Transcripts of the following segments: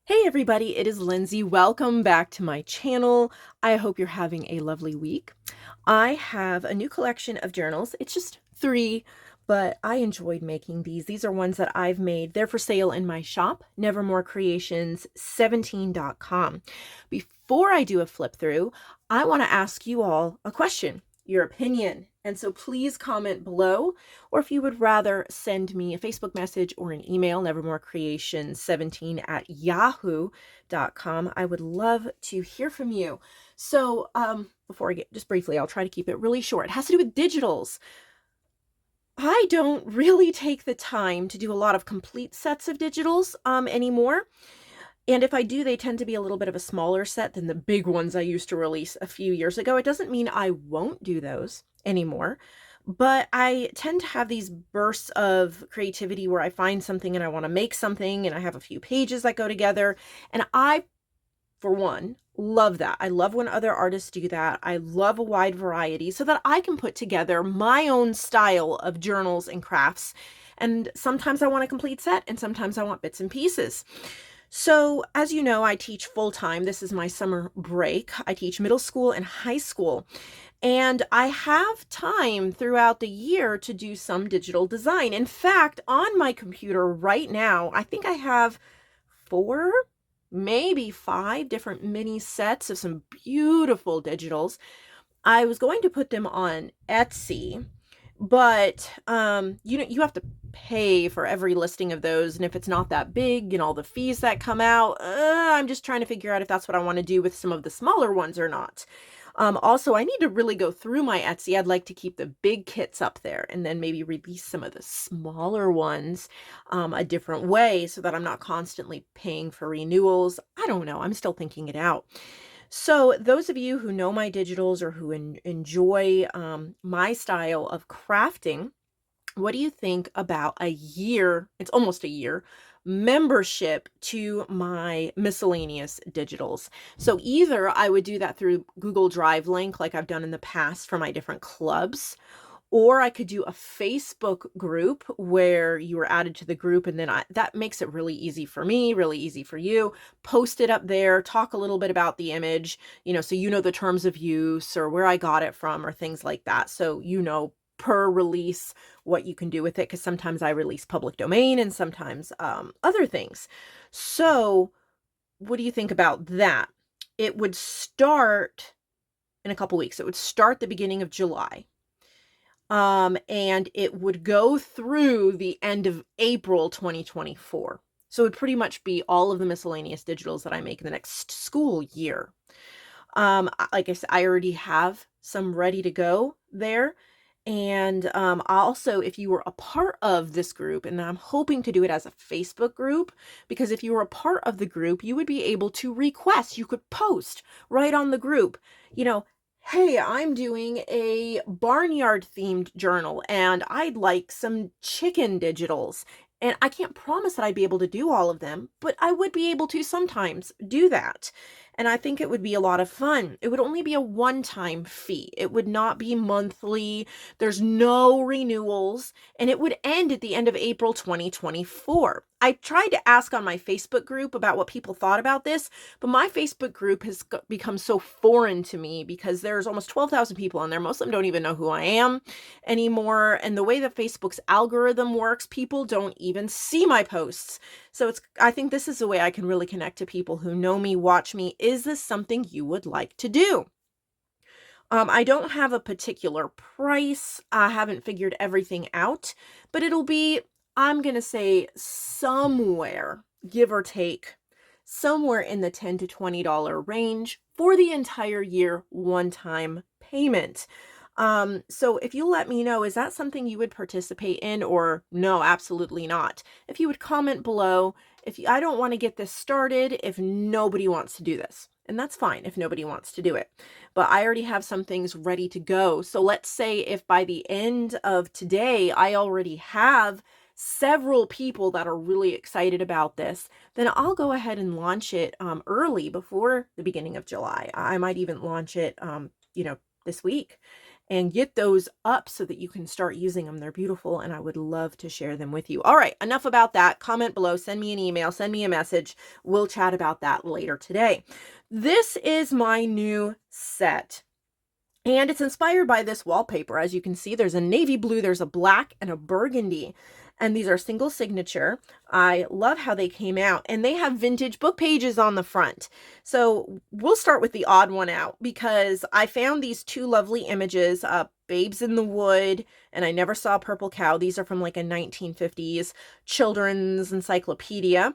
Hey everybody, it is Lindsay. Welcome back to my channel. I hope you're having a lovely week. I have a new collection of journals. It's just 3, but I enjoyed making these. These are ones that I've made. They're for sale in my shop, nevermorecreations17.com. Before I do a flip through, I want to ask you all a question, your opinion. And so please comment below, or if you would rather send me a Facebook message or an email, nevermorecreation17@yahoo.com. I would love to hear from you. So before I get, just briefly, I'll try to keep it really short. It has to do with digitals. I don't really take the time to do a lot of complete sets of digitals anymore. And if I do, they tend to be a little bit of a smaller set than the big ones I used to release a few years ago. It doesn't mean I won't do those anymore, but I tend to have these bursts of creativity where I find something and I want to make something and I have a few pages that go together. And I, for one, love that. I love when other artists do that. I love a wide variety so that I can put together my own style of journals and crafts. And sometimes I want a complete set and sometimes I want bits and pieces. So, as you know, I teach full time. This is my summer break. I teach middle school and high school, and I have time throughout the year to do some digital design. In fact, on my computer right now, I think I have 4, maybe 5 different mini sets of some beautiful digitals. I was going to put them on Etsy, but you have to pay for every listing of those, and if it's not that big and all the fees that come out, I'm just trying to figure out if that's what I want to do with some of the smaller ones or not. Also, I need to really go through my Etsy. I'd like to keep the big kits up there and then maybe release some of the smaller ones a different way so that I'm not constantly paying for renewals. I don't know. I'm still thinking it out. So those of you who know my digitals or who enjoy my style of crafting, what do you think about a year, it's almost a year, membership to my miscellaneous digitals? So either I would do that through Google Drive link like I've done in the past for my different clubs, or I could do a Facebook group where you are added to the group, and then that makes it really easy for me, really easy for you. Post it up there, talk a little bit about the image, so you know the terms of use or where I got it from or things like that. So per release what you can do with it, because sometimes I release public domain and sometimes other things. So what do you think about that? It would start in a couple weeks. It would start the beginning of July. And it would go through the end of April 2024. So it would pretty much be all of the miscellaneous digitals that I make in the next school year. Like I said, I already have some ready to go there. And also, if you were a part of this group, and I'm hoping to do it as a Facebook group, because if you were a part of the group, you would be able to request, you could post right on the group, hey, I'm doing a barnyard themed journal and I'd like some chicken digitals. And I can't promise that I'd be able to do all of them, but I would be able to sometimes do that. And I think it would be a lot of fun. It would only be a one-time fee. It would not be monthly. There's no renewals, and it would end at the end of April 2024. I tried to ask on my Facebook group about what people thought about this, but my Facebook group has become so foreign to me because there's almost 12,000 people on there. Most of them don't even know who I am anymore. And the way that Facebook's algorithm works, people don't even see my posts. So I think this is a way I can really connect to people who know me, watch me. Is this something you would like to do? I don't have a particular price. I haven't figured everything out, but it'll be, I'm going to say somewhere, give or take, somewhere in the $10 to $20 range for the entire year, one-time payment. So if you let me know, is that something you would participate in, or no, absolutely not? If you would comment below, I don't want to get this started if nobody wants to do this. And that's fine if nobody wants to do it. But I already have some things ready to go. So let's say if by the end of today, I already have several people that are really excited about this, then I'll go ahead and launch it early before the beginning of July. I might even launch it, this week. and get those up so that you can start using them. They're beautiful, and I would love to share them with you. All right, enough about that. Comment below, send me an email, send me a message. We'll chat about that later today. This is my new set. And it's inspired by this wallpaper. As you can see, there's a navy blue, there's a black, and a burgundy. And these are single signature. I love how they came out. And they have vintage book pages on the front. So we'll start with the odd one out because I found these two lovely images, Babes in the Wood, and I Never Saw a Purple Cow. These are from like a 1950s children's encyclopedia.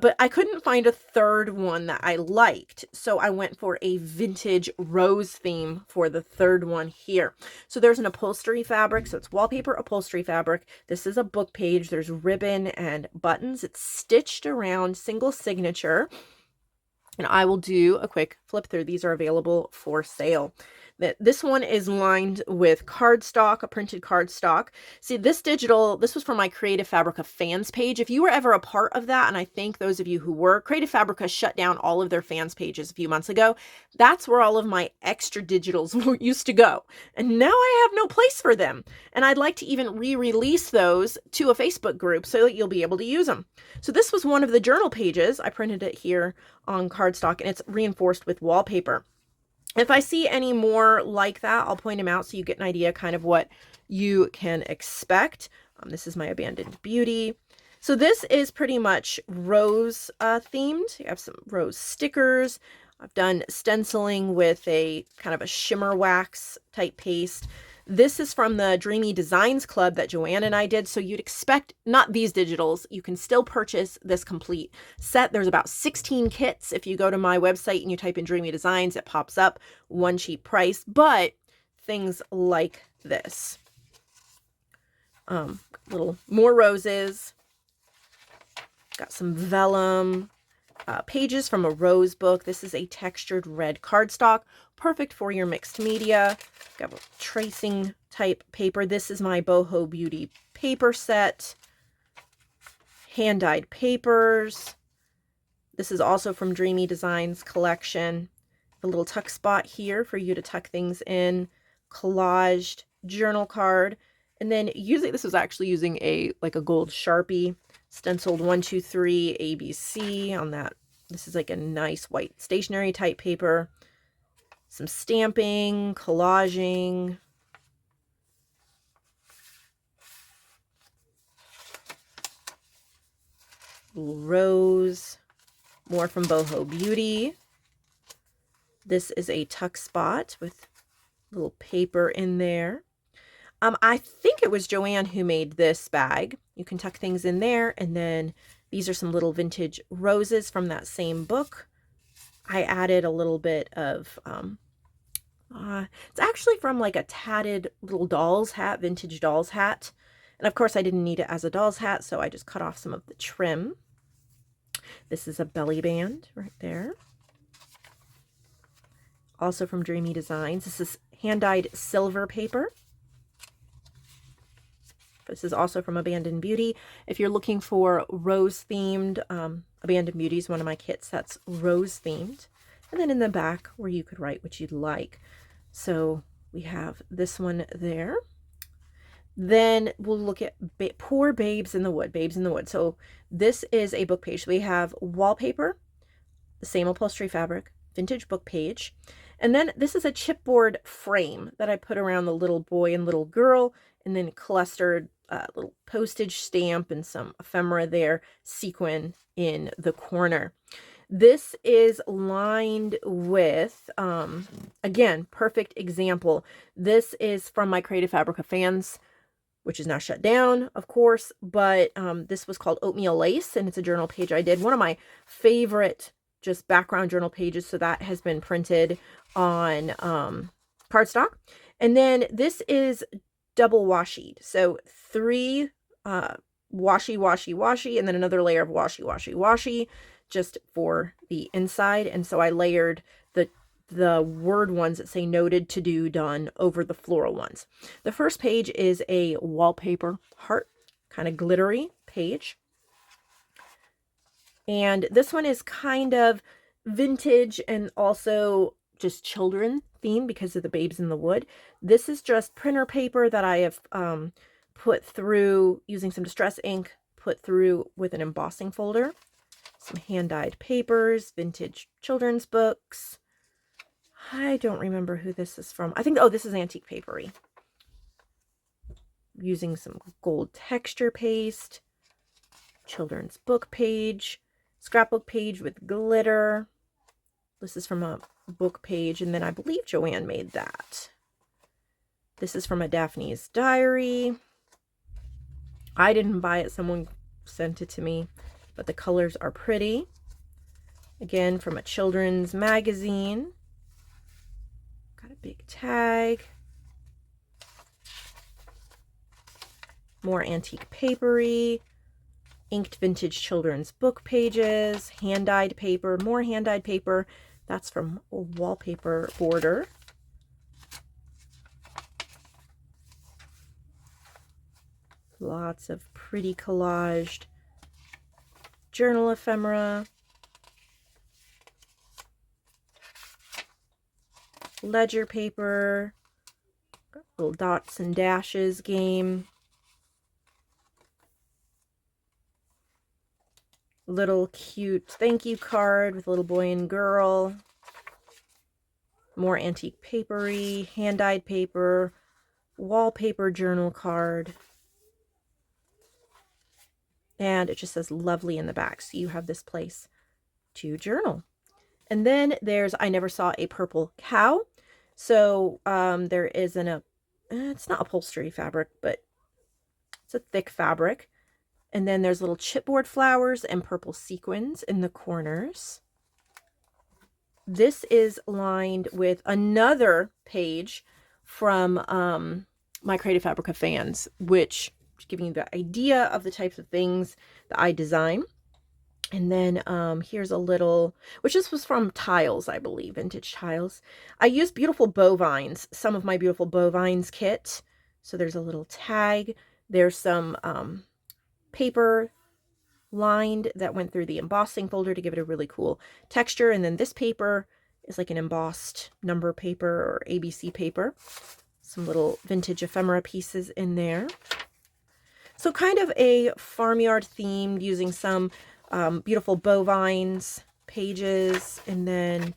But I couldn't find a third one that I liked, so I went for a vintage rose theme for the third one here. So there's an upholstery fabric, so it's wallpaper upholstery fabric. This is a book page. There's ribbon and buttons. It's stitched around, single signature. And I will do a quick flip through. These are available for sale. This one is lined with cardstock, a printed cardstock. See, this was from my Creative Fabrica fans page. If you were ever a part of that, and I thank those of you who were, Creative Fabrica shut down all of their fans pages a few months ago. That's where all of my extra digitals used to go. And now I have no place for them. And I'd like to even re-release those to a Facebook group so that you'll be able to use them. So this was one of the journal pages. I printed it here on cardstock, and it's reinforced with wallpaper. If I see any more like that, I'll point them out so you get an idea kind of what you can expect. This is my Abandoned Beauty. So this is pretty much rose themed. You have some rose stickers. I've done stenciling with a kind of a shimmer wax type paste. This is from the Dreamy Designs Club that Joanne and I did. So you'd expect not these digitals. You can still purchase this complete set. There's about 16 kits. If you go to my website and you type in Dreamy Designs, it pops up, one cheap price. But things like this. Little more roses. Got some vellum. Pages from a rose book. This is a textured red cardstock, perfect for your mixed media. Got a tracing type paper. This is my Boho Beauty paper set. Hand-dyed papers. This is also from Dreamy Designs collection. A little tuck spot here for you to tuck things in. Collaged journal card. And then this was actually using a gold Sharpie. Stenciled 1, 2, 3 ABC on that. This is like a nice white stationery type paper. Some stamping, collaging. Rose. More from Boho Beauty. This is a tuck spot with little paper in there. I think it was Joanne who made this bag. You can tuck things in there, and then these are some little vintage roses from that same book. I added a little bit of, it's actually from like a tatted little doll's hat, vintage doll's hat. And of course I didn't need it as a doll's hat, so I just cut off some of the trim. This is a belly band right there. Also from Dreamy Designs. This is hand-dyed silver paper. This is also from Abandoned Beauty. If you're looking for rose-themed, Abandoned Beauty is one of my kits that's rose-themed. And then in the back where you could write what you'd like. So we have this one there. Then we'll look at Poor Babes in the Wood. Babes in the Wood. So this is a book page. We have wallpaper, the same upholstery fabric, vintage book page. And then this is a chipboard frame that I put around the little boy and little girl, and then clustered little postage stamp and some ephemera there, sequin in the corner. This is lined with, again, perfect example. This is from my Creative Fabrica fans, which is now shut down, of course, but this was called Oatmeal Lace, and it's a journal page I did. One of my favorite just background journal pages, so that has been printed on cardstock. And then this is double washi, so 3 washi, and then another layer of washi, just for the inside. And so I layered the word ones that say noted, to do, done over the floral ones. The first page is a wallpaper heart, kind of glittery page. And this one is kind of vintage and also just children theme because of the Babes in the Wood. This is just printer paper that I have put through using some distress ink, put through with an embossing folder. Some hand-dyed papers, vintage children's books. I don't remember who this is from. I think, oh, this is Antique Papery. Using some gold texture paste. Children's book page. Scrapbook page with glitter. This is from a book page, and then I believe Joanne made that. This is from a Daphne's Diary. I didn't buy it. Someone sent it to me, but the colors are pretty. Again, from a children's magazine. Got a big tag. More Antique Papery. Inked vintage children's book pages. Hand-dyed paper. More hand-dyed paper. That's from a Wallpaper Border. Lots of pretty collaged journal ephemera. Ledger paper. Little dots and dashes game. Little cute thank you card with a little boy and girl. More Antique Papery, hand-dyed paper, wallpaper journal card. And it just says lovely in the back. So you have this place to journal. And then there's I Never Saw a Purple Cow. So there is it's not upholstery fabric, but it's a thick fabric. And then there's little chipboard flowers and purple sequins in the corners. This is lined with another page from my Creative Fabrica fans, which is giving you the idea of the types of things that I design. And then here's a little, which this was from Tiles, I believe, Vintage Tiles. I used Beautiful Bovines, some of my Beautiful Bovines kit. So there's a little tag. There's some paper lined that went through the embossing folder to give it a really cool texture. And then this paper is like an embossed number paper or ABC paper. Some little vintage ephemera pieces in there. So kind of a farmyard theme using some Beautiful Bovines pages and then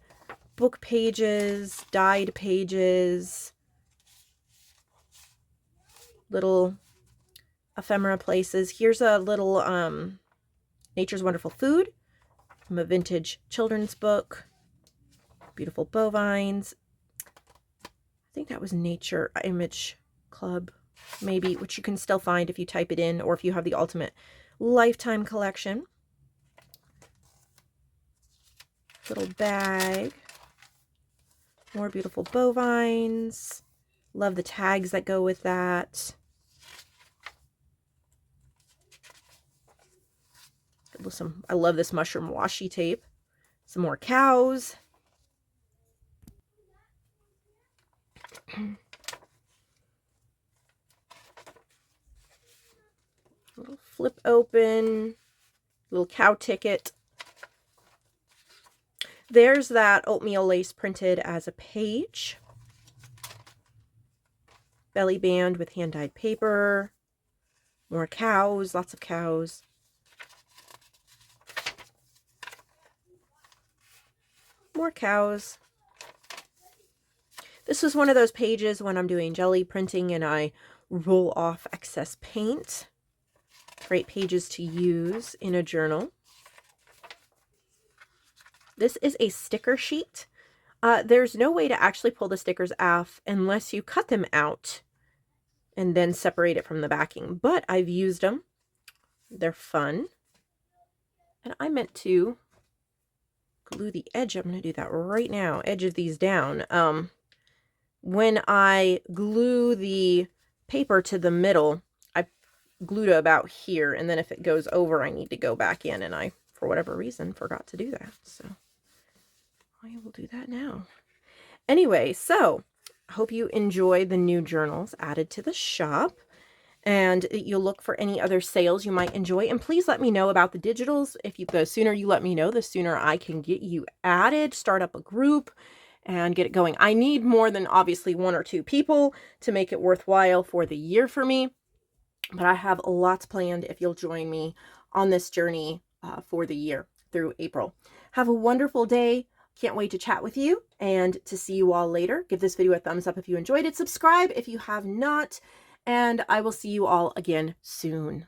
book pages, dyed pages, little ephemera places. Here's a little Nature's Wonderful Food from a vintage children's book. Beautiful Bovines. I think that was Nature Image Club, maybe, which you can still find if you type it in or if you have the Ultimate Lifetime Collection. Little bag. More Beautiful Bovines. Love the tags that go with that. I love this mushroom washi tape. Some more cows. Little flip open. Little cow ticket. There's that oatmeal lace printed as a page. Belly band with hand-dyed paper. More cows, lots of cows. More cows. This was one of those pages when I'm doing jelly printing and I roll off excess paint. Great pages to use in a journal. This is a sticker sheet. There's no way to actually pull the stickers off unless you cut them out and then separate it from the backing. But I've used them. They're fun. And I meant to glue the edge. I'm going to do that right now. Edge of these down. When I glue the paper to the middle, I glue to about here. And then if it goes over, I need to go back in. And I, for whatever reason, forgot to do that. So I will do that now. Anyway, so I hope you enjoy the new journals added to the shop. And you'll look for any other sales you might enjoy. And please let me know about the digitals. The sooner you let me know, the sooner I can get you added, start up a group, and get it going. I need more than obviously 1 or 2 people to make it worthwhile for the year for me, but I have lots planned if you'll join me on this journey for the year through April. Have a wonderful day. Can't wait to chat with you and to see you all later. Give this video a thumbs up if you enjoyed it. Subscribe if you have not, and I will see you all again soon.